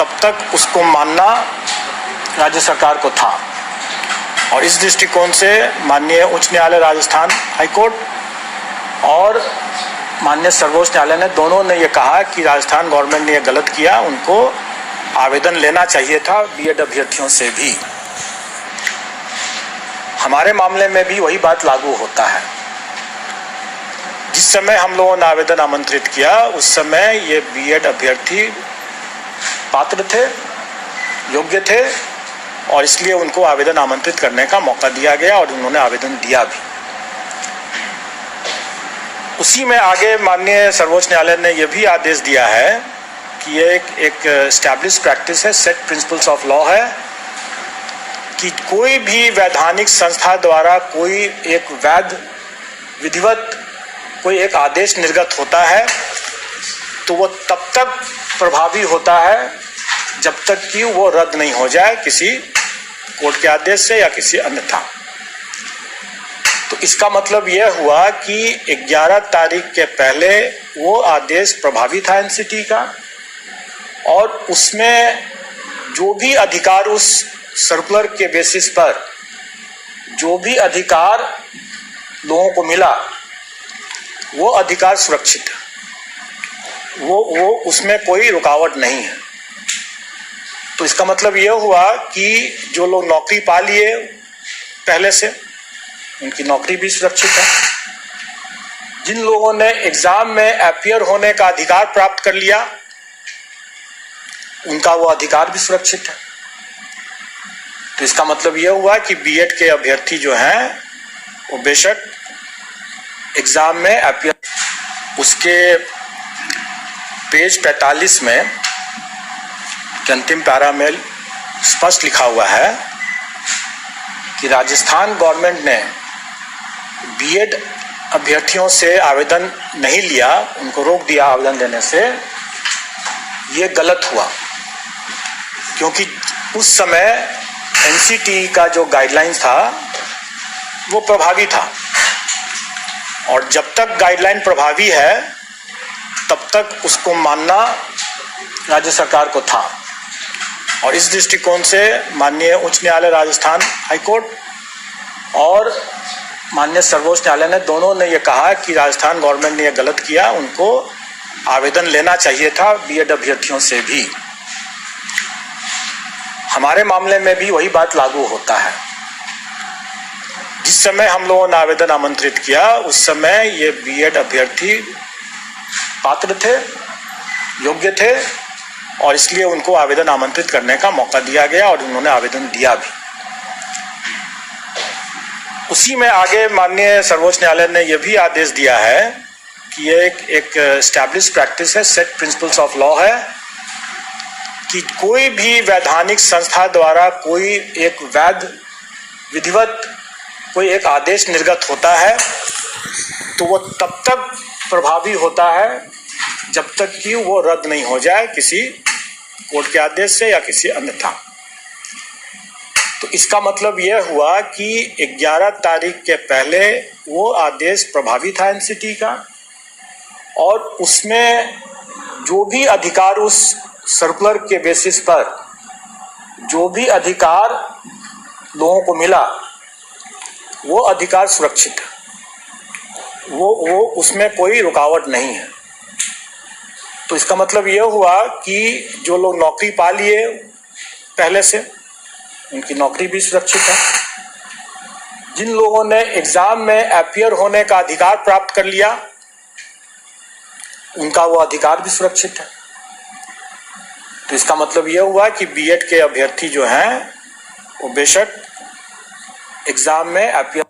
तब तक उसको मानना राज्य सरकार को था। और इस दृष्टिकोण से माननीय उच्च न्यायालय राजस्थान हाईकोर्ट और माननीय सर्वोच्च न्यायालय ने दोनों ने ये कहा कि राजस्थान गवर्नमेंट ने ये गलत किया, उनको आवेदन लेना चाहिए था बीएड अभ्यर्थियों से भी। हमारे मामले में भी वही बात लागू होता है। जिस समय हम लोगों ने आवेदन आमंत्रित किया उस समय ये बीएड अभ्यर्थी पात्र थे, योग्य थे और इसलिए उनको आवेदन आमंत्रित करने का मौका दिया गया और उन्होंने आवेदन दिया भी। उसी में आगे माननीय सर्वोच्च न्यायालय ने यह भी आदेश दिया है कि ये एक एस्टैब्लिश प्रैक्टिस है, सेट प्रिंसिपल्स ऑफ लॉ है कि कोई भी वैधानिक संस्था द्वारा कोई एक वैध विधिवत कोई एक आदेश निर्गत होता है तो वो तब तक प्रभावी होता है जब तक कि वो रद्द नहीं हो जाए किसी कोर्ट के आदेश से या किसी अन्यथा। तो इसका मतलब यह हुआ कि 11 तारीख के पहले वो आदेश प्रभावी था एनसीटी का और उसमें जो भी अधिकार उस सर्कुलर के बेसिस पर जो भी अधिकार लोगों को मिला वो अधिकार सुरक्षित है, वो उसमें कोई रुकावट नहीं है। तो इसका मतलब यह हुआ कि जो लोग नौकरी पा लिए पहले से उनकी नौकरी भी सुरक्षित है, जिन लोगों ने एग्जाम में अपीयर होने का अधिकार प्राप्त कर लिया उनका वो अधिकार भी सुरक्षित है। तो इसका मतलब यह हुआ कि बीएड के अभ्यर्थी जो हैं वो बेशक एग्जाम में अपीयर, उसके पेज 45 में अंतिम पैरा में स्पष्ट लिखा हुआ है कि राजस्थान गवर्नमेंट ने बीएड अभ्यर्थियों से आवेदन नहीं लिया, उनको रोक दिया आवेदन देने से। ये गलत हुआ क्योंकि उस समय एनसीटी का जो गाइडलाइन था वो प्रभावी था और जब तक गाइडलाइन प्रभावी है तब तक उसको मानना राज्य सरकार को था। और इस दृष्टिकोण से माननीय उच्च न्यायालय राजस्थान हाईकोर्ट और माननीय सर्वोच्च न्यायालय ने दोनों ने ये कहा कि राजस्थान गवर्नमेंट ने ये गलत किया, उनको आवेदन लेना चाहिए था बीएड अभ्यर्थियों से भी। हमारे मामले में भी वही बात लागू होता है। जिस समय हम लोगों ने आवेदन आमंत्रित किया उस समय ये बीएड अभ्यर्थी पात्र थे, योग्य थे और इसलिए उनको आवेदन आमंत्रित करने का मौका दिया गया और उन्होंने आवेदन दिया भी। उसी में आगे माननीय सर्वोच्च न्यायालय ने यह भी आदेश दिया है कि ये एक एस्टैब्लिश प्रैक्टिस है, सेट प्रिंसिपल्स ऑफ लॉ है कि कोई भी वैधानिक संस्था द्वारा कोई एक वैध विधिवत कोई एक आदेश निर्गत होता है तो वो तब तक प्रभावी होता है जब तक कि वो रद्द नहीं हो जाए किसी कोर्ट के आदेश से या किसी अन्यथा। तो इसका मतलब यह हुआ कि 11 तारीख के पहले वो आदेश प्रभावी था एनसीटी का और उसमें जो भी अधिकार उस सर्कुलर के बेसिस पर जो भी अधिकार लोगों को मिला वो अधिकार सुरक्षित है, वो उसमें कोई रुकावट नहीं है। तो इसका मतलब यह हुआ कि जो लोग नौकरी पा लिए पहले से उनकी नौकरी भी सुरक्षित है, जिन लोगों ने एग्जाम में अपीयर होने का अधिकार प्राप्त कर लिया उनका वो अधिकार भी सुरक्षित है। तो इसका मतलब यह हुआ कि बीएड के अभ्यर्थी जो हैं वो बेशक एग्जाम में अपीयर